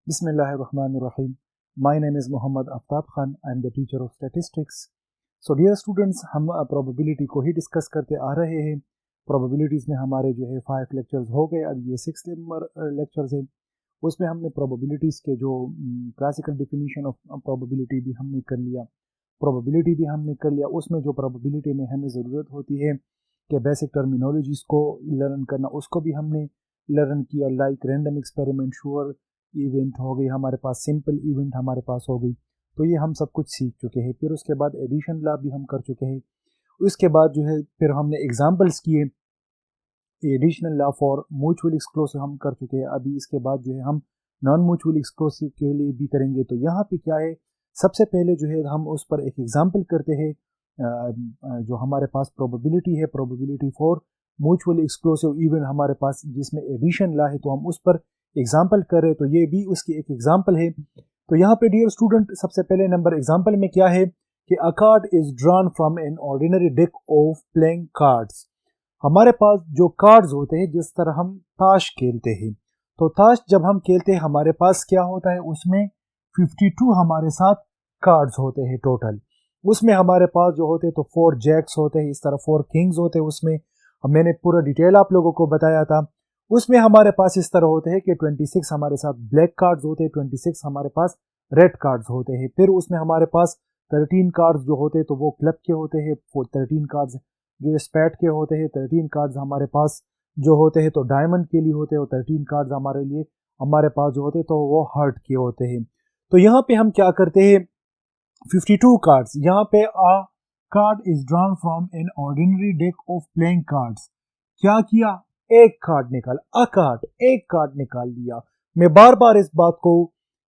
Bismillahirrahmanirrahim. My name is Muhammad Aftab Khan. I am the teacher of statistics. So dear students, हम probability को ही discuss करते आ रहे हैं. probabilities में हमारे जो है 5 लेक्चर्स हो गए. अब ये 6th नंबर लेक्चर्स है. उसमें हमने probabilities के जो क्लासिकल डिफिनीशन ऑफ probability भी हमने कर लिया. probability भी हमने कर लिया. उसमें जो probability में हमें ज़रूरत होती है कि बेसिक टर्मिनोलॉजीज़ को लर्न करना, उसको भी हमने लर्न किया. Like random experiment, sure event हो गई हमारे पास, सिंपल इवेंट हमारे पास हो गई. तो ये हम सब कुछ सीख चुके हैं. फिर उसके बाद एडिशन लॉ भी हम कर चुके हैं. उसके बाद जो है फिर हमने एग्जांपल्स किए. Additional law for mutual exclusive हम कर चुके हैं. अभी इसके बाद जो है हम नॉन म्यूचुअल एक्सक्लूसिव के लिए भी करेंगे. तो यहाँ पे क्या है, सबसे पहले जो है हम उस पर एक एग्जाम्पल करते हैं. जो हमारे पास प्रोबेबिलिटी है, probability for mutual exclusive event हमारे पास जिसमें एडिशन लॉ है, तो हम उस पर एग्जाम्पल कर रहे. तो ये भी उसकी एक एग्जाम्पल है. तो यहाँ पे डियर स्टूडेंट, सबसे पहले नंबर एग्जाम्पल में क्या है कि अ card is drawn from an ordinary deck of playing cards. हमारे पास जो कार्ड्स होते हैं, जिस तरह हम ताश खेलते हैं, तो ताश जब हम खेलते हैं हमारे पास क्या होता है, उसमें 52 हमारे साथ कार्ड्स होते हैं टोटल. उसमें हमारे पास जो होते हैं तो 4 जैक्स होते हैं, इस तरह 4 किंग्स होते हैं. उसमें मैंने पूरा डिटेल आप लोगों को बताया था. उसमें हमारे पास इस तरह होते हैं कि 26 हमारे साथ ब्लैक कार्ड्स होते हैं, 26 हमारे पास रेड कार्ड्स होते हैं. फिर उसमें हमारे पास 13 कार्ड्स जो होते हैं तो वो क्लब के होते हैं. 13 कार्ड्स जो स्पैट के होते हैं. 13 कार्ड्स हमारे पास जो होते हैं तो डायमंड के लिए होते हैं. और 13 कार्ड्स हमारे पास जो होते हैं तो वो हार्ट के होते हैं. तो यहाँ पे हम क्या करते हैं, 52 कार्ड्स. यहाँ पे अ card is drawn from an ordinary deck of playing cards. क्या किया, एक कार्ड निकाल, एक कार्ड निकाल लिया. मैं बार बार इस बात को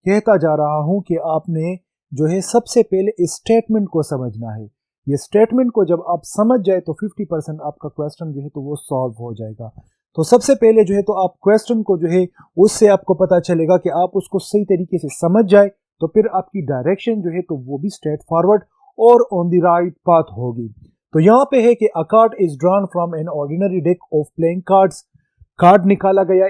कहता जा रहा हूं कि आपने जो है सबसे पहले इस स्टेटमेंट को समझना है. ये स्टेटमेंट को जब आप समझ जाए तो 50% आपका क्वेश्चन जो है तो वो सॉल्व हो जाएगा. तो सबसे पहले जो है तो आप क्वेश्चन को जो है उससे आपको पता चलेगा कि आप उसको सही तरीके से समझ जाए, तो फिर आपकी डायरेक्शन जो है तो वो भी स्ट्रेट फॉरवर्ड और ऑन द राइट पाथ होगी. तो यहाँ पे है कि अ card is drawn from an ordinary deck of playing cards. Card निकाला गया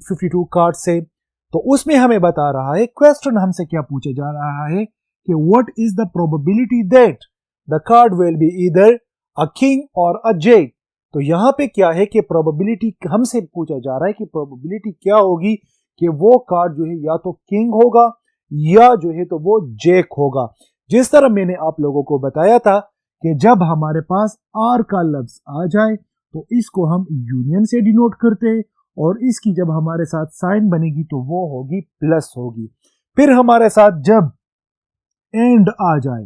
52 कार्ड से. तो उसमें हमें बता रहा है, क्वेश्चन हमसे क्या पूछा जा रहा है कि what is the probability that the card will be either a king और अ जैक. तो यहाँ पे क्या है कि प्रोबेबिलिटी हमसे पूछा जा रहा है कि प्रोबेबिलिटी क्या होगी कि वो कार्ड जो है या तो किंग होगा या जो है तो वो जैक होगा. जिस तरह मैंने आप लोगों को बताया था कि जब हमारे पास आर का लफ्ज आ जाए तो इसको हम यूनियन से डिनोट करते हैं, और इसकी जब हमारे साथ साइन बनेगी तो वो होगी प्लस होगी. फिर हमारे साथ जब एंड आ जाए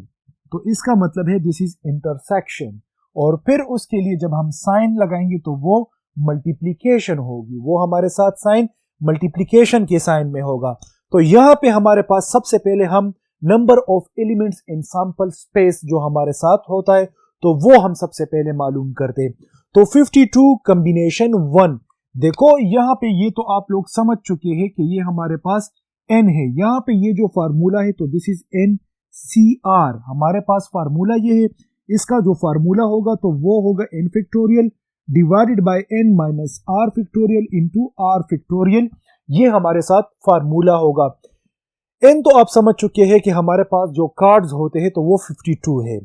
तो इसका मतलब है दिस इज इंटरसेक्शन, और फिर उसके लिए जब हम साइन लगाएंगे तो वो मल्टीप्लीकेशन होगी. वो हमारे साथ साइन मल्टीप्लीकेशन के साइन में होगा. तो यहां पे हमारे पास सबसे पहले हम number of elements in sample space जो हमारे साथ होता है तो वो हम सबसे पहले मालूम करते हैं. तो 52 कॉम्बिनेशन 1. देखो यहाँ पे ये तो आप लोग समझ चुके हैं कि ये हमारे पास n है. यहाँ पे ये जो फार्मूला है तो दिस इज NCR. हमारे पास फार्मूला ये है. इसका जो फार्मूला होगा तो वो होगा n factorial divided bye n minus r factorial into r factorial. ये हमारे साथ फार्मूला होगा. n तो आप समझ चुके हैं कि हमारे पास जो कार्ड्स होते हैं तो वो 52 है.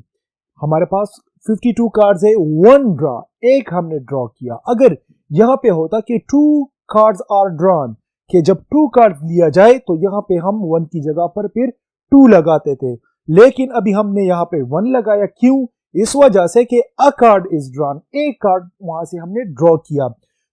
हमारे पास 52 कार्ड्स है. 1 ड्रॉ, एक हमने ड्रॉ किया. अगर यहां पे होता कि 2 कार्ड्स आर ड्रॉन, कि जब 2 कार्ड्स लिया जाए तो यहां पे हम 1 की जगह पर फिर 2 लगाते थे, लेकिन अभी हमने यहां पे 1 लगाया. क्यों? इस वजह से कि अ कार्ड इज ड्रॉन, एक कार्ड वहां से हमने ड्रॉ किया.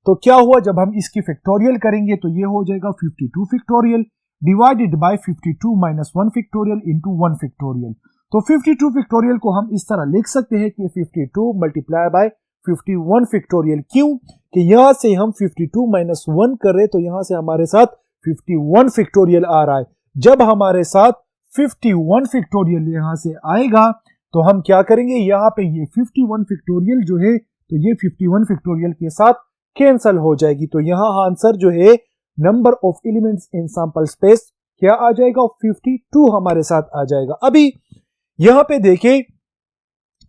तो क्या हुआ, जब हम इसकी फैक्टोरियल करेंगे तो ये हो जाएगा 52 factorial divided by 52 minus 1 factorial into 1 factorial. तो 52 फैक्टोरियल को हम इस तरह लिख सकते हैं कि 52 मल्टीप्लाई बाय 51 फैक्टोरियल. क्यों? कि यहां से हम 52 माइनस 1 कर रहे तो यहां से हमारे साथ 51 फैक्टोरियल आ रहा है. जब हमारे साथ 51 फैक्टोरियल यहां से आएगा तो हम क्या करेंगे, यहां पे ये 51 फैक्टोरियल जो है तो ये 51 फैक्टोरियल के साथ कैंसल हो जाएगी. तो यहां आंसर जो है number of elements in sample space क्या आ जाएगा, 52 हमारे साथ आ जाएगा. अभी यहां पे देखें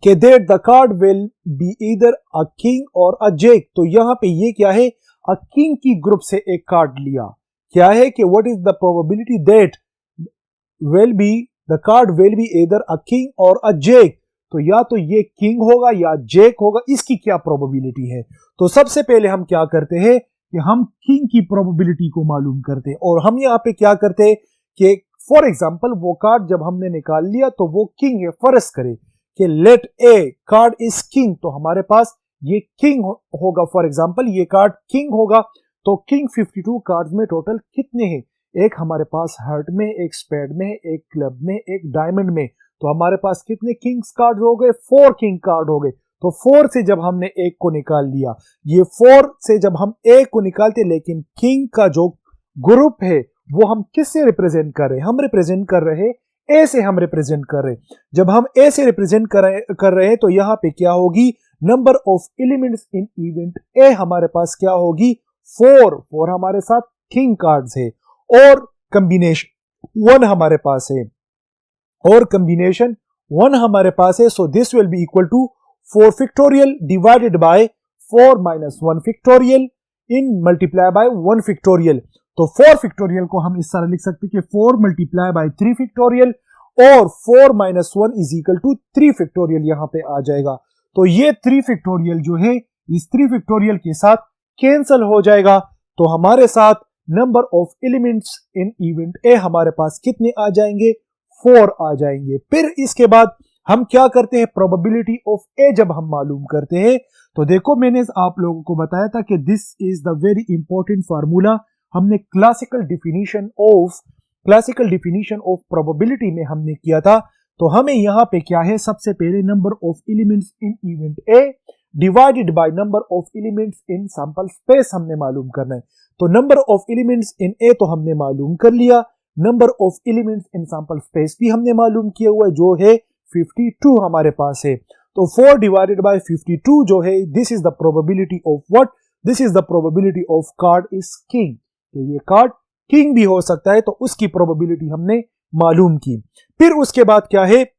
कि that the card will be either a king और अ जैक. तो यहां पे ये क्या है, अ किंग की ग्रुप से एक कार्ड लिया. क्या है कि what is the probability that will be the card will be either a king और अ जैक। तो या तो ये किंग होगा या जैक होगा, इसकी क्या प्रोबेबिलिटी है। तो सबसे पहले हम क्या करते हैं कि हम किंग की प्रोबेबिलिटी को मालूम करते हैं, और हम यहाँ पे क्या करते हैं कि फॉर एग्जांपल वो कार्ड जब हमने निकाल लिया तो वो किंग है। फर्ज करें कि let a card is king, तो हमारे पास ये किंग होगा। फॉर एग्जांपल ये कार्ड किंग होगा, तो किंग 52 कार्ड्स में टोटल कितने हैं, एक हमारे पास हार्ट में, एक स्पेड में, एक क्लब में, एक डायमंड में। तो हमारे पास कितने किंग्स कार्ड हो गए, 4 किंग कार्ड हो गए। तो 4 से जब हमने एक को निकाल लिया, ये 4 से जब हम एक को निकालते, लेकिन किंग का जो ग्रुप है वो हम किससे रिप्रेजेंट कर रहे हैं, हम रिप्रेजेंट कर रहे हैं ए से, हम रिप्रेजेंट कर रहे हैं। जब हम ए से रिप्रेजेंट कर रहे हैं तो यहां पे क्या होगी, number of elements in event ए हमारे पास क्या होगी, 4 हमारे साथ किंग कार्ड्स है, और कॉम्बिनेशन 1 हमारे पास है, और कॉम्बिनेशन 1 हमारे पास है। So this will be equal to 4 factorial divided by 4 minus 1 factorial in multiply by 1 factorial. तो 4 फैक्टोरियल को हम इस तरह लिख सकते हैं कि 4 मल्टीप्लाई बाय 3 फैक्टोरियल, और 4 minus 1 is equal to 3 factorial यहां पे आ जाएगा। तो ये 3 फैक्टोरियल जो है इस 3 फैक्टोरियल के साथ कैंसल हो जाएगा। तो हमारे साथ number of elements in event ए हमारे पास कितने आ जाएंगे, 4 आ जाएंगे। फिर इसके बाद हम क्या करते हैं, प्रोबेबिलिटी ऑफ ए जब हम मालूम करते हैं, तो देखो मैंने आप लोगों को बताया था कि this is the very important formula. हमने क्लासिकल डिफिनीशन ऑफ प्रोबेबिलिटी में हमने किया था। तो हमें यहां पे क्या है, सबसे पहले number of elements in event A divided by number of elements in sample space हमने मालूम करना है। तो नंबर ऑफ एलिमेंट्स इन ए तो हमने मालूम कर लिया, number of elements in sample space भी हमने मालूम किया हुआ है, जो है 52 हमारे पास है। तो 4 डिवाइडेड बाय 52 जो है, this is the probability of what, this is the probability of card is king. ये कार्ड किंग भी हो सकता है, तो उसकी प्रोबेबिलिटी हमने मालूम की। फिर उसके बाद क्या है,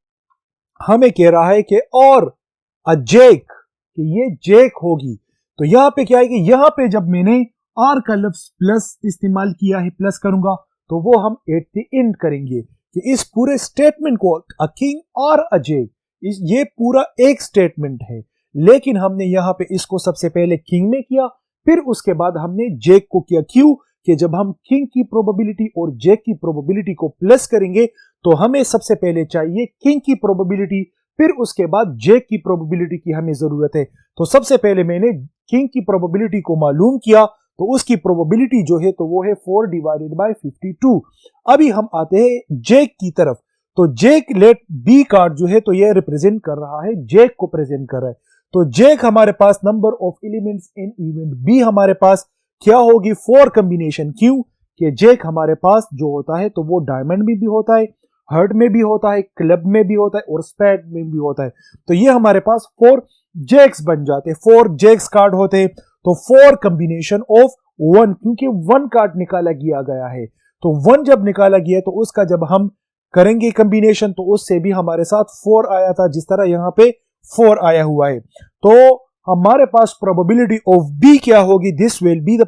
हमें कह रहा है कि और अ जैक, कि ये जैक होगी। तो यहां पे क्या है कि यहां पे जब मैंने आर का लफ्ज प्लस इस्तेमाल किया है, प्लस करूंगा, तो वो हम एट द एंड करेंगे कि इस पूरे स्टेटमेंट को अ किंग और अ जैक, ये पूरा एक स्टेटमेंट है, लेकिन हमने यहां पे इसको सबसे पहले किंग में किया, फिर उसके बाद हमने जैक को किया। क्यों, कि जब हम किंग की प्रोबेबिलिटी और जैक की प्रोबेबिलिटी को प्लस करेंगे तो हमें सबसे पहले चाहिए किंग की प्रोबेबिलिटी, फिर उसके बाद जैक की प्रोबेबिलिटी की हमें जरूरत है। तो सबसे पहले मैंने किंग की प्रोबेबिलिटी को मालूम किया, तो उसकी प्रोबेबिलिटी जो है तो वो है 4 डिवाइडेड बाय 52। अभी हम आते हैं जैक की तरफ। तो जैक लेट बी कार्ड जो है तो ये रिप्रेजेंट कर रहा है, जैक को प्रेजेंट कर रहा है। तो जैक हमारे पास number of elements in event B हमारे पास क्या होगी, 4 कॉम्बिनेशन। क्यों, कि जैक हमारे पास जो होता है तो वो डायमंड में भी होता है, हर्ट में भी होता है, क्लब में भी होता है, और स्पेड में भी होता है। तो ये हमारे पास 4 जैक्स बन जाते हैं, 4 जैक्स कार्ड होते हैं। तो 4 कॉम्बिनेशन ऑफ 1, क्योंकि 1 कार्ड निकाला गया है, तो 1 जब निकाला गया तो उसका जब हम करेंगे कॉम्बिनेशन तो उससे भी हमारे साथ 4 आया था, जिस तरह यहां पे 4 आया हुआ है। तो हमारे पास प्रोबेबिलिटी ऑफ बी क्या होगी, this will be the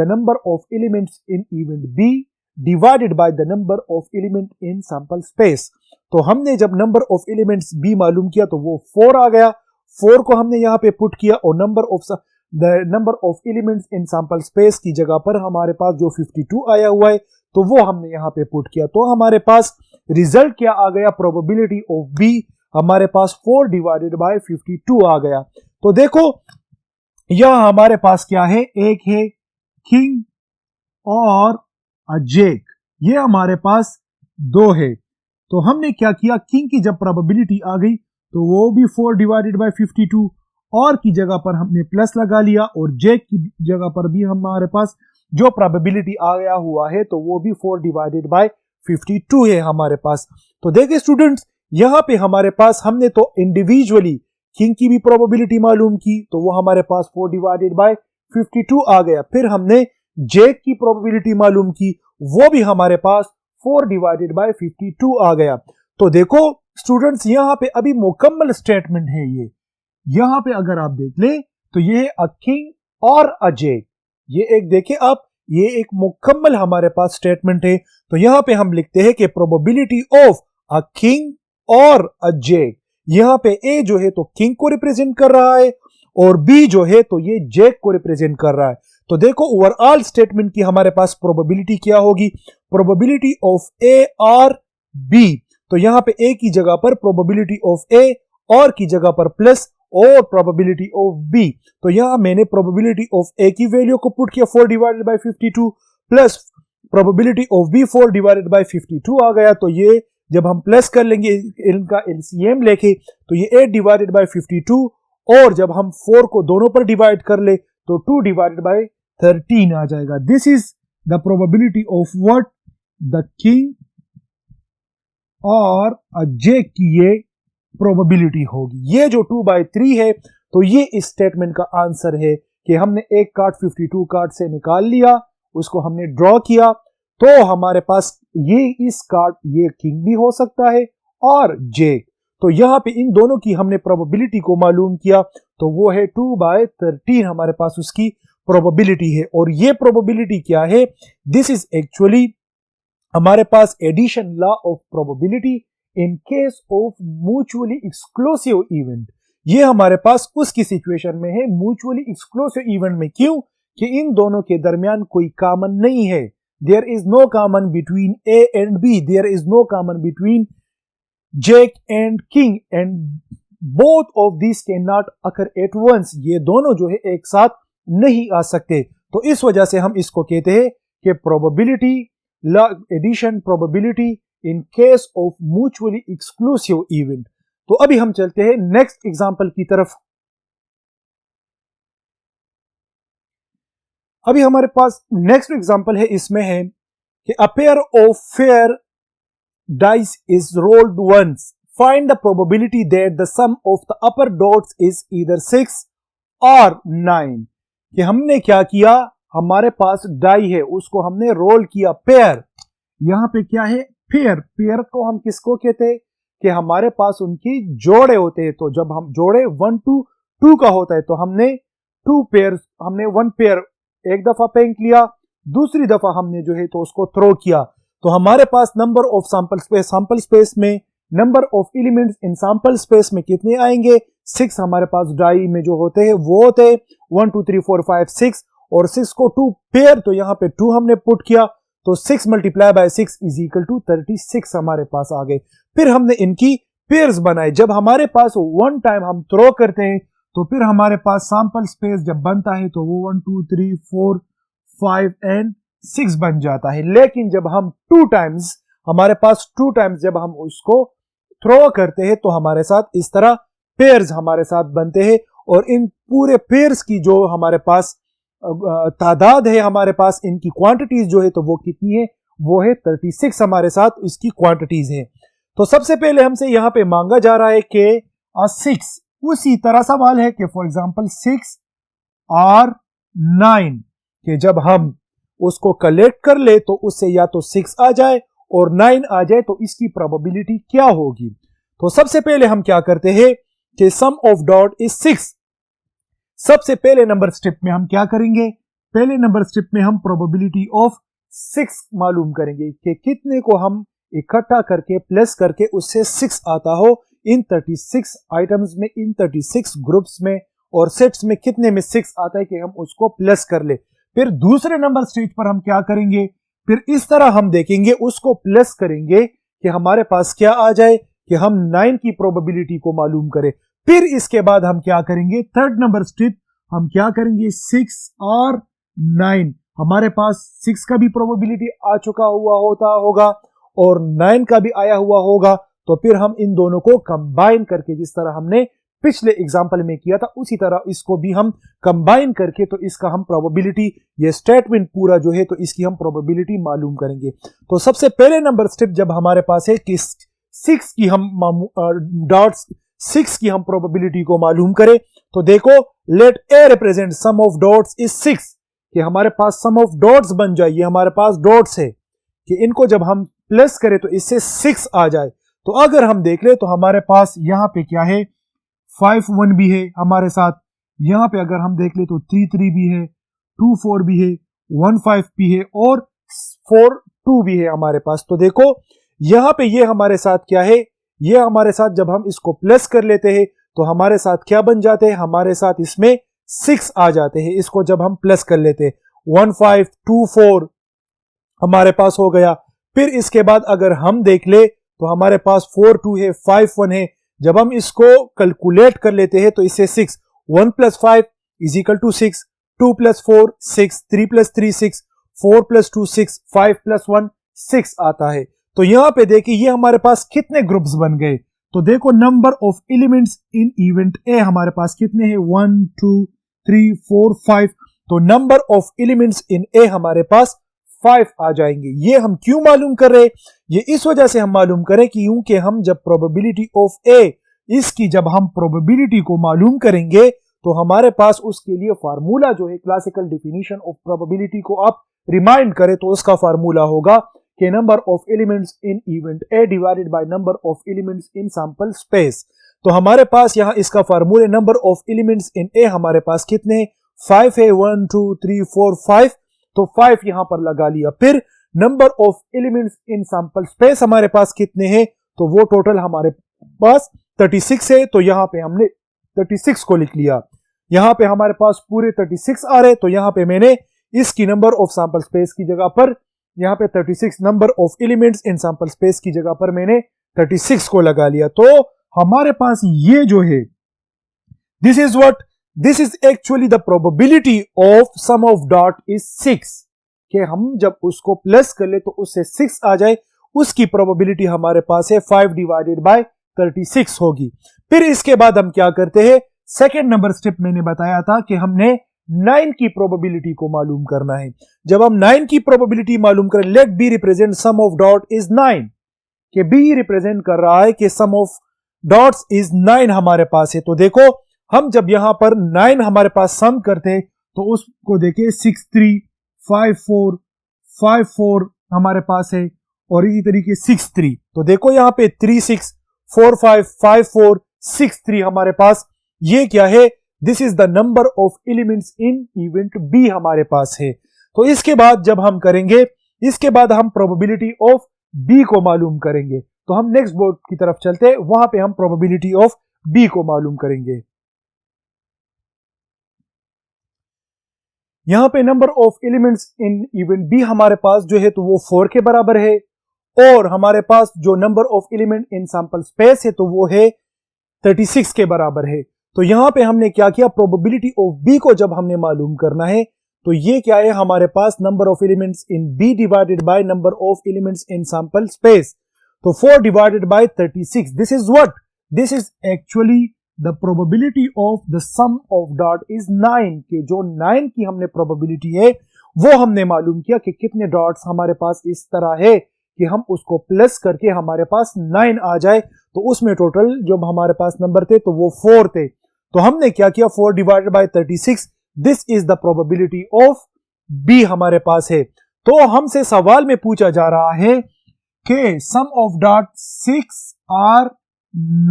number of elements in event B divided by the number of element in sample space. तो हमने जब नंबर ऑफ एलिमेंट्स बी मालूम किया तो वो 4 आ गया, 4 को हमने यहां पे पुट किया, और number of elements in sample space की जगह पर हमारे पास जो 52 आया हुआ है तो वो हमने यहां पे पुट किया। तो हमारे पास रिजल्ट क्या आ गया, प्रोबेबिलिटी ऑफ बी हमारे पास 4 डिवाइडेड बाय 52 आ गया। तो देखो यहां हमारे पास क्या है, एक है किंग और अ जैक, ये हमारे पास 2 है। तो हमने क्या किया, किंग की जब प्रोबेबिलिटी आ गई तो वो भी 4 डिवाइडेड बाय 52, और की जगह पर हमने प्लस लगा लिया, और जैक की जगह पर भी हमारे पास जो प्रोबेबिलिटी आ गया हुआ है तो वो भी 4 डिवाइडेड बाय 52 है हमारे पास। तो देखिए स्टूडेंट्स, यहां पे हमारे पास हमने तो इंडिविजुअली किंग की भी प्रोबेबिलिटी मालूम की, तो वो हमारे पास 4 डिवाइडेड बाय 52 आ गया। फिर हमने जैक की प्रोबेबिलिटी मालूम की, वो भी हमारे पास 4 डिवाइडेड बाय 52 आ गया। तो देखो स्टूडेंट्स, यहां पे अभी मुकम्मल स्टेटमेंट है ये। यहां पे अगर आप देख ले तो ये है अ किंग और अ जैक, ये एक देखे आप ये एक मुकम्मल हमारे पास स्टेटमेंट है। तो यहां पे हम लिखते हैं कि प्रोबेबिलिटी ऑफ अ किंग और अ जैक, यहां पे ए जो है तो किंग को रिप्रेजेंट कर रहा है और बी जो है तो ये जैक को रिप्रेजेंट कर रहा है। तो देखो ओवरऑल स्टेटमेंट की हमारे पास प्रोबेबिलिटी क्या होगी, probability of A or B. तो यहां पे ए की जगह पर प्रोबेबिलिटी ऑफ ए और की जगह पर प्लस और प्रोबेबिलिटी ऑफ बी। तो यहां मैंने प्रोबेबिलिटी ऑफ ए की वैल्यू को पुट किया 4 divided by 52 plus probability of B 4 divided by 52 आ गया। तो ये जब हम प्लस कर लेंगे इनका एलसीएम लेके तो ये 8 डिवाइडेड बाय 52 और जब हम 4 को दोनों पर डिवाइड कर ले तो 2 डिवाइडेड बाय 13 आ जाएगा। This is the probability of what, the king और अ जैक की ये प्रोबेबिलिटी होगी। ये जो 2/3 है तो ये इस स्टेटमेंट का आंसर है कि हमने एक कार्ड 52 कार्ड से निकाल लिया, उसको हमने ड्रॉ किया तो हमारे पास ये इस कार्ड ये किंग भी हो सकता है और जैक। तो यहां पे इन दोनों की हमने प्रोबेबिलिटी को मालूम किया तो वो है 2/13 हमारे पास उसकी प्रोबेबिलिटी है। और ये प्रोबेबिलिटी क्या है, दिस इज एक्चुअली हमारे पास addition law of probability in case of mutually exclusive event. ये हमारे पास उसकी सिचुएशन में है म्यूचुअली एक्सक्लूसिव इवेंट में। क्यों कि इन दोनों के दरमियान कोई कॉमन नहीं है, there is no common between A and B, there is no common between jack and king and both of this can not occur at once. ये दोनों जो है एक साथ नहीं आ सकते। तो इस वजह से हम इसको कहते हैं कि probability addition probability in case of mutually exclusive event. तो अभी हम चलते हैं नेक्स्ट एग्जांपल की तरफ। अभी हमारे पास नेक्स्ट एग्जांपल है, इसमें है कि a pair of fair dice is rolled once, find the probability that the sum of the upper dots is either 6 or 9। कि हमने क्या किया, हमारे पास डाई है उसको हमने रोल किया पेयर। यहां पे क्या है पेयर, पेयर को हम किसको कहते हैं कि हमारे पास उनकी जोड़े होते हैं। तो जब हम जोड़े 1 to 2 का होता है तो हमने 2 पेयर, हमने 1 पेयर एक दफा फेंक लिया, दूसरी दफा हमने जो है तो उसको थ्रो किया। तो हमारे पास नंबर ऑफ सैंपल स्पेस में number of elements in sample space में कितने आएंगे, 6 हमारे पास डाई में जो होते हैं वो होते हैं 1 2 3 4 5 6 और 6 को 2 पेयर, तो यहां पे 2 हमने पुट किया तो 6 multiply by 6 is equal to 36 हमारे पास आ गए। फिर हमने इनकी पेयर्स बनाए। जब हमारे पास वन टाइम हम थ्रो करते हैं तो फिर हमारे पास सैंपल स्पेस जब बनता है तो वो 1 2 3 4 5 एंड 6 बन जाता है। लेकिन जब हम 2 टाइम्स हमारे पास 2 टाइम्स जब हम उसको थ्रो करते हैं तो हमारे साथ इस तरह पेयर्स हमारे साथ बनते हैं और इन पूरे पेयर्स की जो हमारे पास तादाद है, हमारे पास इनकी क्वांटिटीज जो है तो वो कितनी है, वो है 36 हमारे साथ इसकी क्वांटिटीज है। तो सबसे पहले हमसे यहां पे मांगा जा रहा है कि 6, उसी तरह सवाल है कि फॉर एग्जांपल 6 और 9 कि जब हम उसको कलेक्ट कर ले तो उससे या तो 6 आ जाए और 9 आ जाए तो इसकी प्रोबेबिलिटी क्या होगी। तो सबसे पहले हम क्या करते हैं कि सम ऑफ डॉट इज 6। सबसे पहले नंबर स्टेप में हम क्या करेंगे, पहले नंबर स्टेप में हम प्रोबेबिलिटी ऑफ 6 मालूम करेंगे कि कितने को हम इकट्ठा करके प्लस करके उससे 6 आता हो इन 36 आइटम्स में, इन 36 ग्रुप्स में और सेट्स में कितने में 6 आता है कि हम उसको प्लस कर ले। फिर दूसरे नंबर स्टेज पर हम क्या करेंगे, फिर इस तरह हम देखेंगे उसको प्लस करेंगे कि हमारे पास क्या आ जाए कि हम 9 की प्रोबेबिलिटी को मालूम करें। फिर इसके बाद हम क्या करेंगे, थर्ड नंबर स्टेप हम क्या करेंगे 6 और 9, हमारे पास 6 का भी प्रोबेबिलिटी आ चुका हुआ होगा और 9 का भी आया हुआ होगा। तो फिर हम इन दोनों को कंबाइन करके जिस तरह हमने पिछले एग्जांपल में किया था उसी तरह इसको भी हम कंबाइन करके तो इसका हम प्रोबेबिलिटी, ये स्टेटमेंट पूरा जो है तो इसकी हम प्रोबेबिलिटी मालूम करेंगे। तो सबसे पहले नंबर स्टेप जब हमारे पास है कि 6 की हम डॉट्स 6 की हम प्रोबेबिलिटी को मालूम करें तो देखो let A represent sum of dots is 6 कि हमारे पास सम ऑफ डॉट्स बन जाए। ये हमारे पास डॉट्स है कि इनको जब हम प्लस करें तो इससे 6 आ जाए। तो अगर हम देख ले तो हमारे पास यहां पे क्या है 5 1 भी है हमारे साथ, यहां पे अगर हम देख ले तो 3 3 भी है, 2 4 भी है 15p है और 42 भी है हमारे पास। तो देखो यहां पे ये हमारे साथ क्या है, ये हमारे साथ जब हम इसको प्लस कर लेते हैं तो हमारे साथ क्या बन जाते हैं, हमारे साथ इसमें 6 आ जाते हैं। इसको जब हम प्लस कर लेते हैं 1524 हमारे पास हो गया। फिर इसके बाद अगर हम देख ले तो हमारे पास 42 है, 51 है। जब हम इसको कैलकुलेट कर लेते हैं तो इससे 6, 1 + 5 = 6, 2 + 4 6, 3 + 3 6, 4 + 2 6, 5 + 1 6 आता है। तो यहां पे देखिए ये हमारे पास कितने ग्रुप्स बन गए। तो देखो number of elements in event ए हमारे पास कितने हैं, 1 2 3 4 5। तो number of elements in A हमारे पास 5 आ जाएंगे। ये हम क्यों मालूम कर रहे हैं, ये इस वजह से हम मालूम करें कि क्योंकि हम जब प्रोबेबिलिटी ऑफ ए, इसकी जब हम प्रोबेबिलिटी को मालूम करेंगे तो हमारे पास उसके लिए फार्मूला जो है, क्लासिकल डेफिनेशन ऑफ प्रोबेबिलिटी को आप रिमाइंड करें तो उसका फार्मूला होगा कि number of elements in event A divided by number of elements in sample space. तो हमारे पास यहां इसका formula number of elements in A हमारे पास कितने, 5 है, 1 2 3 4 5। तो 5 यहां पर लगा लिया। फिर number of elements in sample space हमारे पास कितने हैं, तो वो टोटल हमारे पास 36 है। तो यहां पे हमने 36 को लिख लिया। यहां पे हमारे पास पूरे 36 आ रहे, तो यहां पे मैंने इसकी नंबर ऑफ सैंपल स्पेस की जगह पर यहां पे 36 number of elements in sample space की जगह पर मैंने 36 को लगा लिया। तो हमारे पास ये जो है, this is what, this is actually the probability of sum of dot is 6, कि हम जब उसको प्लस कर ले तो उससे 6 आ जाए, उसकी प्रोबेबिलिटी हमारे पास है 5 डिवाइडेड बाय 36 होगी। फिर इसके बाद हम क्या करते हैं, सेकेंड नंबर स्टेप मैंने बताया था कि हमने 9 की प्रोबेबिलिटी को मालूम करना है। जब हम 9 की प्रोबेबिलिटी मालूम करें, let B represent sum of dot is 9, कि बी रिप्रेजेंट कर रहा है कि सम ऑफ डॉट्स इज 9 हमारे पास है। तो देखो हम जब यहां पर 9 हमारे पास सम करते हैं तो उसको देखिए 6 3 5 4 5 4 हमारे पास है, और इसी तरीके 6 3। तो देखो यहां पे 3 6 4 5 5 4 6 3 हमारे पास ये क्या है, this is the number of elements in event B हमारे पास है। तो इसके बाद जब हम करेंगे, इसके बाद हम प्रोबेबिलिटी ऑफ बी को मालूम करेंगे। तो हम नेक्स्ट बोर्ड की तरफ चलते हैं, वहां पे हम प्रोबेबिलिटी ऑफ बी को मालूम करेंगे। यहां पे number of elements in event B हमारे पास जो है तो वो 4 के बराबर है, और हमारे पास जो number of element in sample space है तो वो है 36 के बराबर है। तो यहां पे हमने क्या किया, प्रोबेबिलिटी ऑफ बी को जब हमने मालूम करना है तो ये क्या है, हमारे पास number of elements in B divided by number of elements in sample space. तो 4 divided by 36, this is what, this is actually the probability of the sum of dot is 9, कि जो 9 की हमने प्रोबेबिलिटी है वो हमने मालूम किया कि कितने डॉट्स हमारे पास इस तरह है कि हम उसको प्लस करके हमारे पास 9 आ जाए। तो उसमें टोटल जब हमारे पास नंबर थे तो वो 4 थे। तो हमने क्या किया, 4 divided by 36, this is the probability of B हमारे पास है। तो हमसे सवाल में पूछा जा रहा है कि सम ऑफ डॉट 6 और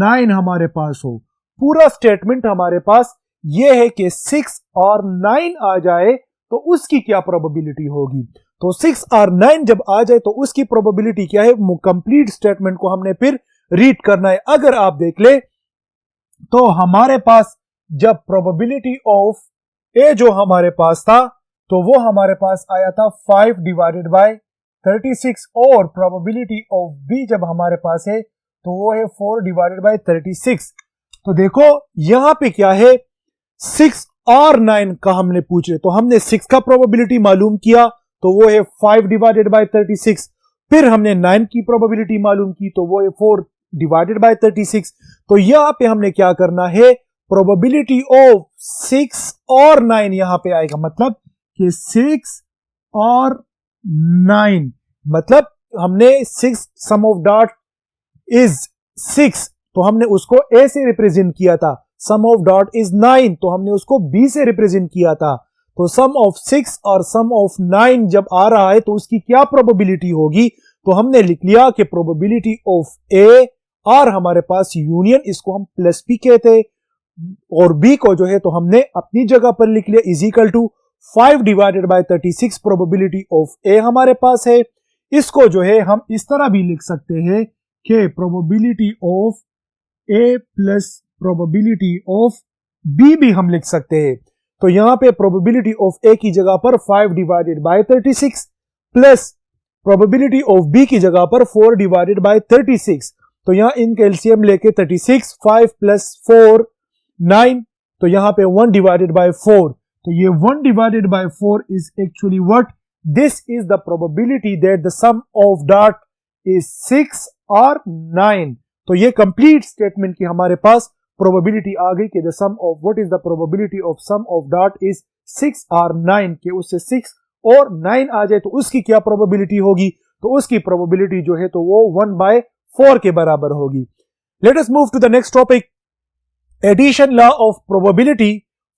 9 हमारे पास हो। पूरा स्टेटमेंट हमारे पास यह है कि 6 और 9 आ जाए तो उसकी क्या प्रोबेबिलिटी होगी। तो 6 और 9 जब आ जाए तो उसकी प्रोबेबिलिटी क्या है, कंप्लीट स्टेटमेंट को हमने फिर रीड करना है। अगर आप देख ले तो हमारे पास जब प्रोबेबिलिटी ऑफ ए जो हमारे पास था तो वो हमारे पास आया था 5 डिवाइडेड बाय 36, और प्रोबेबिलिटी ऑफ बी जब हमारे पास है तो वो है 4 डिवाइडेड बाय 36। तो देखो यहां पे क्या है, 6 और 9 का हमने पूछे, तो हमने 6 का प्रोबेबिलिटी मालूम किया तो वो है 5 डिवाइडेड बाय 36। फिर हमने 9 की प्रोबेबिलिटी मालूम की तो वो है 4 डिवाइडेड बाय 36। तो यहां पे हमने क्या करना है, प्रोबेबिलिटी ऑफ 6 और 9 यहां पे आएगा, मतलब कि 6 और 9, मतलब हमने 6 सम ऑफ डॉट इज 6 तो हमने उसको ए से रिप्रेजेंट किया था, सम ऑफ डॉट इज 9 तो हमने उसको बी से रिप्रेजेंट किया था। तो सम ऑफ 6 और सम ऑफ 9 जब आ रहा है तो उसकी क्या प्रोबेबिलिटी होगी, तो हमने लिख लिया कि प्रोबेबिलिटी ऑफ ए और हमारे पास यूनियन, इसको हम प्लस बी कहते हैं, और बी को जो है तो हमने अपनी जगह पर लिख लिया is equal to 5 divided by 36 probability of A हमारे पास है। इसको जो है हम इस तरह भी लिख सकते हैं कि probability of A plus probability of B भी हम लिख सकते हैं। तो यहां पे प्रोबेबिलिटी ऑफ ए की जगह पर 5 divided by 36 plus probability of B की जगह पर 4 डिवाइडेड बाय 36। तो यहां इन एलसीएम लेके 36, 5 प्लस 4 9, तो यहां पे 1 डिवाइडेड बाय 4। तो ये 1 divided by 4 is actually what, this is the probability that the sum of dot is 6 or 9। तो ये कंप्लीट स्टेटमेंट की हमारे पास प्रोबेबिलिटी आ गई कि the sum of what is the probability of sum of dot is 6 or 9, के उससे 6 or 9 आ जाए तो उसकी क्या प्रोबेबिलिटी होगी, तो उसकी प्रोबेबिलिटी जो है तो वो 1/4 के बराबर होगी। Let us move to the next topic, addition law of probability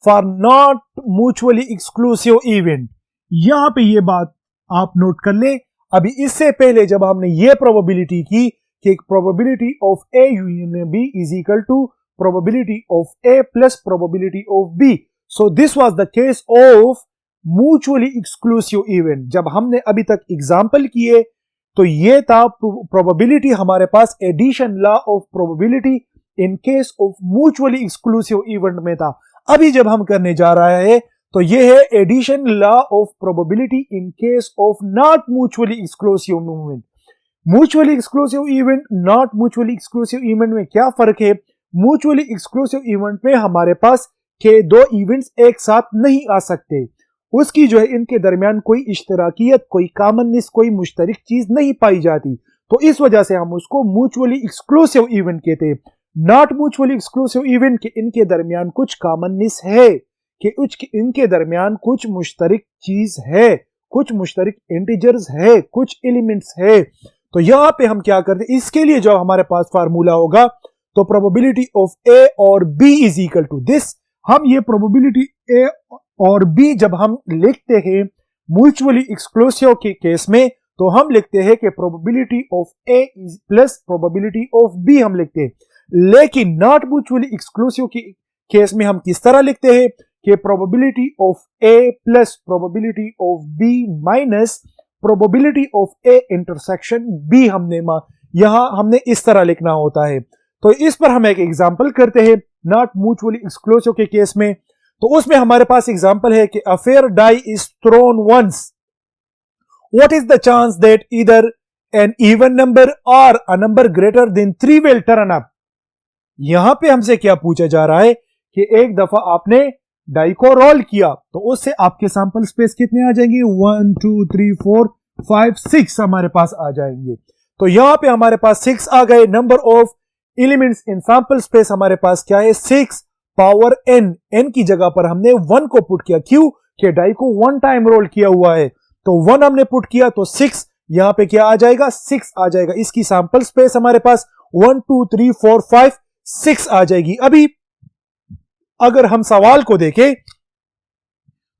for not mutually exclusive event. यहां पे ये बात आप नोट कर ले, अभी इससे पहले जब हमने ये प्रोबेबिलिटी की कि probability of A union B is equal to probability of A plus probability of B, so this was the case of mutually exclusive event. जब हमने अभी तक एग्जांपल किए तो ये था प्रोबेबिलिटी हमारे पास addition law of probability in case of mutually exclusive event में था। अभी जब हम करने जा रहे हैं तो ये है addition law of probability in case of not mutually exclusive movement. Mutually exclusive event, not mutually exclusive event में क्या फर्क है? म्यूचुअली एक्सक्लूसिव इवेंट में हमारे पास के दो इवेंट्स एक साथ नहीं आ सकते, उसकी जो है इनके दरमियान कोई इश्तराकियत, कोई कॉमननेस, कोई मुश्तरक चीज नहीं पाई जाती, तो इस वजह से हम उसको म्यूचुअली एक्सक्लूसिव इवेंट कहते हैं। नॉट म्यूचुअली एक्सक्लूसिव इवेंट के इनके दरमियान कुछ कॉमननेस है, कि इनके दरमियान कुछ मुश्तरक चीज है, कुछ मुश्तरक इंटीजर्स है, कुछ एलिमेंट्स है। तो यहां पे हम क्या करते हैं, इसके लिए जो हमारे पास फार्मूला होगा तो probability of A or B is equal to this. हम ये प्रोबेबिलिटी ए और बी जब हम लिखते हैं म्यूचुअली एक्सक्लूसिव के केस में तो हम लिखते हैं कि probability of A is plus probability of B हम लिखते हैं। लेकिन नॉट म्यूचुअली एक्सक्लूसिव के केस में हम किस तरह लिखते हैं कि probability of A plus probability of B minus probability of A intersection B हमने इस तरह लिखना होता है। तो इस पर हम एक एग्जांपल करते हैं नॉट म्यूचुअली एक्सक्लूसिव के केस में। तो उसमें हमारे पास एग्जांपल है कि a fair die is thrown once, what is the chance that either an even number और a number greater than 3 will turn up. यहां पे हमसे क्या पूछा जा रहा है कि एक दफा आपने डाई को रोल किया तो उससे आपके सैंपल स्पेस कितने आ जाएंगे, 1 2 3 4 5 6 हमारे पास आ जाएंगे। तो यहां पे हमारे पास 6 आ गए। Number of elements in sample space हमारे पास क्या है, 6 पावर n, n की जगह पर हमने 1 को पुट किया, क्यों कि डाई को 1 टाइम रोल किया हुआ है, तो 1 हमने पुट किया तो 6 यहां पे क्या आ जाएगा, 6 आ जाएगा। इसकी सैंपल स्पेस हमारे पास 1 2 3 4 5 6 आ जाएगी। अभी अगर हम सवाल को देखें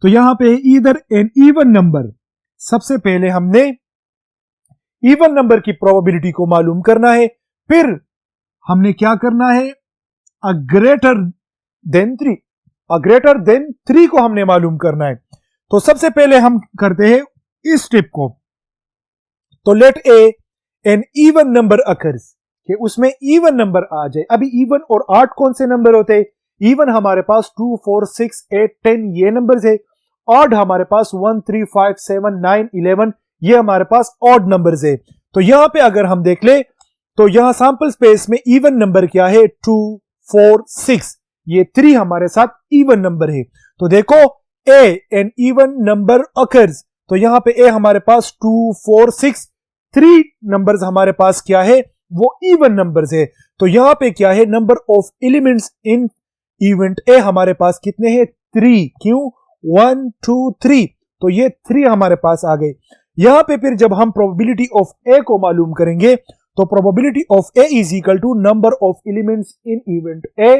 तो यहां पे ईदर एन इवन नंबर, सबसे पहले हमने इवन नंबर की प्रोबेबिलिटी को मालूम करना है, फिर हमने क्या करना है, अ ग्रेटर देन 3 को हमने मालूम करना है। तो सबसे पहले हम करते हैं इस स्टेप को, तो late A N even number occurs, कि उसमें इवन नंबर आ जाए। अभी इवन और 8 कौन से नंबर होते हैं, इवन हमारे पास 2 4 6 8 10 ये नंबर्स है, ऑड हमारे पास 1 3 5 7 9 11 ये हमारे पास ऑड नंबर्स है। तो यहां पे अगर हम देख ले तो यहां सैंपल स्पेस में इवन नंबर क्या है, 2 4 6, ये 3 हमारे साथ इवन नंबर है। तो देखो A N even number occurs, तो यहां पे ए हमारे पास 2 4 6 3 नंबर्स हमारे पास क्या है, वो इवन नंबर्स है। तो यहां पे क्या है, number of elements in event ए हमारे पास कितने हैं, 3, क्यों 1 2 3, तो ये 3 हमारे पास आ गए। यहां पे फिर जब हम प्रोबेबिलिटी ऑफ ए को मालूम करेंगे तो probability of A is equal to number of elements in event A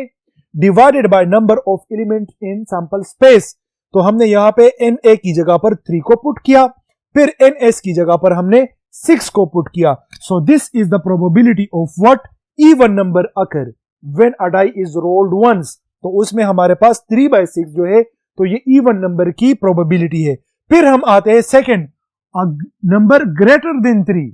divided by number of element in sample space. तो हमने यहां पे एन ए की जगह पर 3 को पुट किया, फिर एन एस की जगह पर हमने 6 को पुट किया। So this is the probability of what, even number occur when a die is rolled once. तो उसमें हमारे पास 3/6 जो है तो ये इवन नंबर की प्रोबेबिलिटी है। फिर हम आते हैं सेकंड, नंबर ग्रेटर देन 3।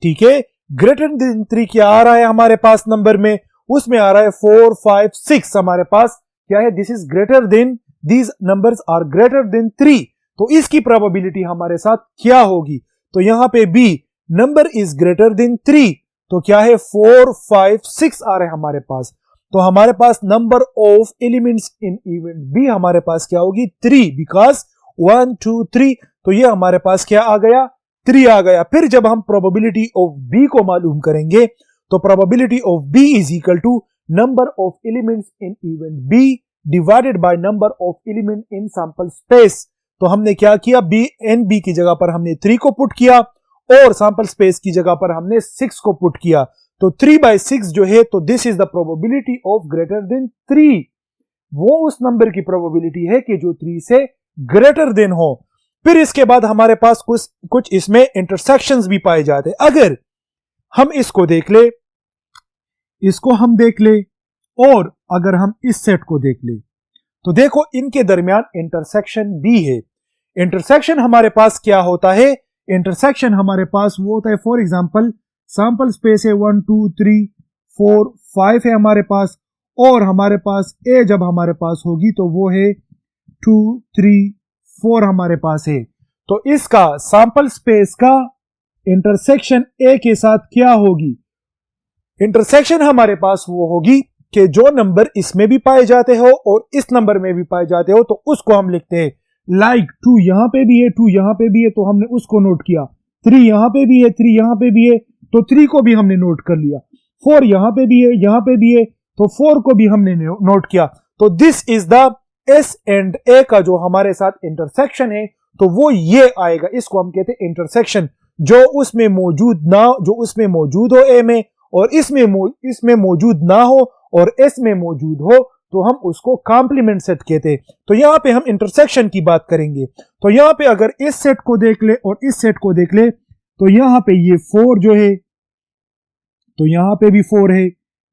ठीक है, ग्रेटर देन 3 क्या आ रहा है हमारे पास नंबर में, उसमें आ रहा है 4 5 6 हमारे पास क्या है, this is greater than, these numbers are greater than 3। तो इसकी प्रोबेबिलिटी हमारे साथ क्या होगी, तो यहां पे B number is greater than 3, तो क्या है 4 5 6 आ रहे हैं हमारे पास। तो हमारे पास number of elements in event B हमारे पास क्या होगी 3, बिकॉज 1 2 3, तो ये हमारे पास क्या आ गया 3 आ गया। फिर जब हम प्रोबेबिलिटी ऑफ बी को मालूम करेंगे तो probability of B is equal to number of elements in event B divided by number of element in sample space. तो हमने क्या किया, बी एन बी की जगह पर हमने 3 को पुट किया और सैंपल स्पेस की जगह पर हमने 6 को पुट किया, तो 3/6 जो है, तो this is the probability of greater than 3। वो उस नंबर की प्रोबेबिलिटी है कि जो 3 से ग्रेटर देन हो। फिर इसके बाद हमारे पास कुछ इसमें इंटरसेक्शंस भी पाए जाते हैं। अगर हम इसको देख ले, इसको हम देख ले, और अगर हम इस सेट को देख ले, तो देखो इनके दरमियान इंटरसेक्शन भी है। इंटरसेक्शन हमारे पास क्या होता है, इंटरसेक्शन हमारे पास वो होता है, फॉर एग्जांपल सैंपल स्पेस है 1 2 3 4 5 है हमारे पास, और हमारे पास ए जब हमारे पास होगी तो वो है 2 3 4 हमारे पास है। तो इसका सैंपल स्पेस का इंटरसेक्शन ए के साथ क्या होगी, इंटरसेक्शन हमारे पास वो होगी कि जो नंबर इसमें भी पाए जाते हो और इस नंबर में भी पाए जाते हो, तो उसको हम लिखते हैं लाइक 2 यहां पे भी है 2 यहां पे भी है, तो हमने उसको नोट किया, 3 यहां पे भी है 3 यहां पे भी है, तो 3 को भी हमने नोट कर लिया, 4 यहां पे भी है यहां पे भी है, तो 4 को भी हमने नोट किया। तो this is the S and A का जो हमारे साथ इंटरसेक्शन है, तो वो ये आएगा, इसको हम कहते हैं इंटरसेक्शन। जो उसमें मौजूद हो ए में, और इसमें मौजूद ना हो और एस में मौजूद हो, तो हम उसको कॉम्प्लीमेंट सेट कहते हैं। तो यहां पे हम इंटरसेक्शन की बात करेंगे। तो यहां पे अगर इस सेट को देख ले और इस सेट को देख ले, तो यहां पे ये 4 जो है, तो यहां पे भी 4 है,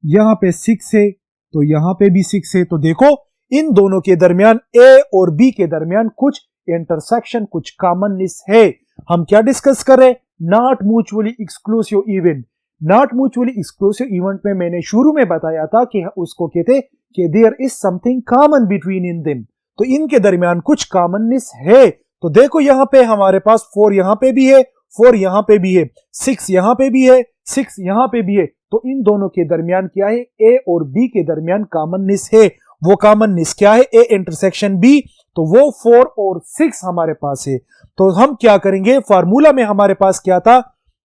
यहां पे 6 है, तो यहां पे भी 6 है। तो देखो इन दोनों के दरमियान, ए और बी के दरमियान कुछ इंटरसेक्शन, कुछ कॉमननेस है। हम क्या डिस्कस कर रहे हैं, not mutually exclusive event. Not mutually exclusive event में मैंने शुरू में बताया था कि उसको कहते कि there is something common between in them, तो इनके दरमियान कुछ कॉमननेस है। तो देखो यहां पे हमारे पास 4 यहां पे भी है, 4 यहां पे भी है, 6 यहां पे भी है, 6 यहां पे भी है, तो इन दोनों के दरमियान क्या है, ए और बी के दरमियान कॉमननेस है। वो कॉमननेस क्या है, ए इंटरसेक्शन बी, तो वो 4 और 6 हमारे पास है। तो हम क्या करेंगे, फार्मूला में हमारे पास क्या था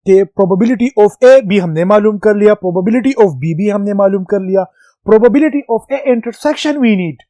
कि प्रोबेबिलिटी ऑफ ए बी हमने मालूम कर लिया, प्रोबेबिलिटी ऑफ बी भी हमने मालूम कर लिया, probability of A intersection we need.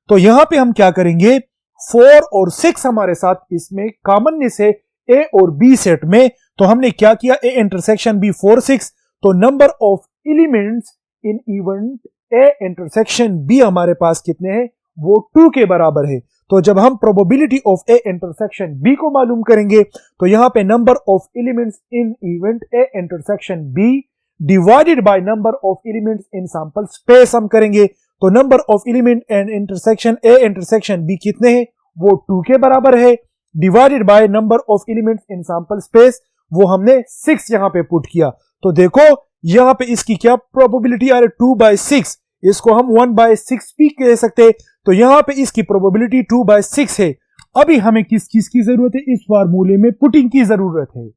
तो यहां पे हम क्या करेंगे, 4 और 6 हमारे साथ इसमें कॉमननेस है ए और बी सेट में, तो हमने क्या किया, ए इंटरसेक्शन बी 4 6, तो number of elements in event A intersection B हमारे पास कितने हैं, वो 2 के बराबर है। तो जब हम probability of A intersection B को मालूम करेंगे, तो यहां पे number of elements in event A intersection B divided by number of elements in sample space हम करेंगे। तो number of element and intersection A intersection B कितने हैं, वो 2 के बराबर है, divided by number of elements in sample space, वो हमने 6 यहां पे पुट किया। तो देखो यहां पे इसकी क्या प्रोबेबिलिटी आ रही है, 2/6, इसको हम 1/6 भी कह सकते हैं। तो यहां पे इसकी प्रोबेबिलिटी 2/6 है। अभी हमें किस चीज की जरूरत है, इस फार्मूले में पुटिंग की जरूरत है।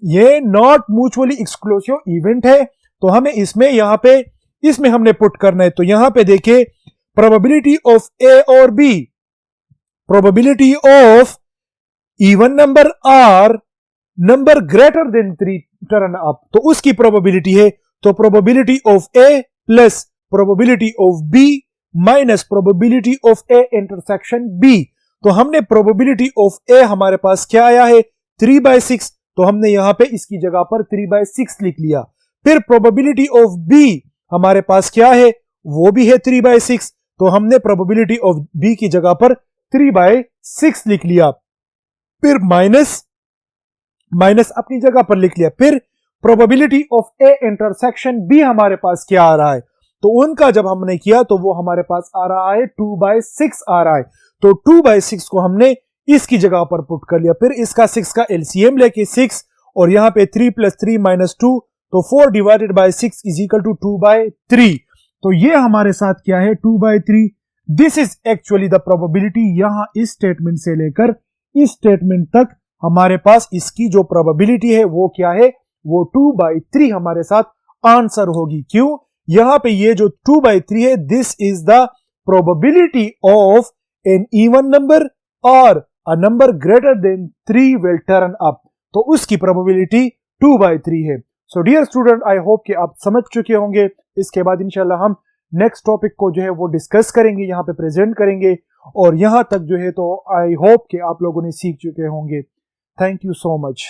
ये नॉट म्यूचुअली एक्सक्लूसिव इवेंट है, तो हमें इसमें यहां पे इसमें हमने पुट करना है। तो यहां पे देखिए probability of A or B, probability of even number or number greater than 3 turn up, तो उसकी प्रोबेबिलिटी है, तो probability of A plus probability of B minus probability of A intersection B. तो हमने प्रोबेबिलिटी ऑफ ए हमारे पास क्या आया है, 3/6, तो हमने यहां पे इसकी जगह पर 3/6 लिख लिया। फिर प्रोबेबिलिटी ऑफ बी हमारे पास क्या है, वो भी है 3/6, तो हमने प्रोबेबिलिटी ऑफ बी की जगह पर 3/6 लिख लिया। फिर माइनस अपनी जगह पर लिख लिया। फिर probability of A intersection B हमारे पास क्या आ रहा है, तो उनका जब हमने किया तो वो हमारे पास आ रहा है 2/6 आ रहा है। तो 2/6 को हमने इसकी जगह पर पुट कर लिया, फिर इसका 6 का एलसीएम लेके 6 और यहां पे 3 + 3 - 2, तो 4 / 6 = 2/3। तो ये हमारे साथ क्या है 2/3। This is actually the probability. यहां इस स्टेटमेंट से लेकर इस स्टेटमेंट तक हमारे पास इसकी जो प्रोबेबिलिटी है वो क्या है, वो 2/3 हमारे साथ आंसर होगी। क्यों? यहां पे ये जो 2/3 है, this is the probability of an even number और a number greater than 3 will turn up. तो उसकी प्रोबेबिलिटी 2/3 है। So dear student, I hope कि आप समझ चुके होंगे। इसके बाद इंशाल्लाह हम नेक्स्ट टॉपिक को जो है वो डिस्कस करेंगे, यहाँ पे प्रेजेंट करेंगे, और यहां तक जो है तो आई होप कि आप लोगों ने सीख चुके होंगे। Thank you so much.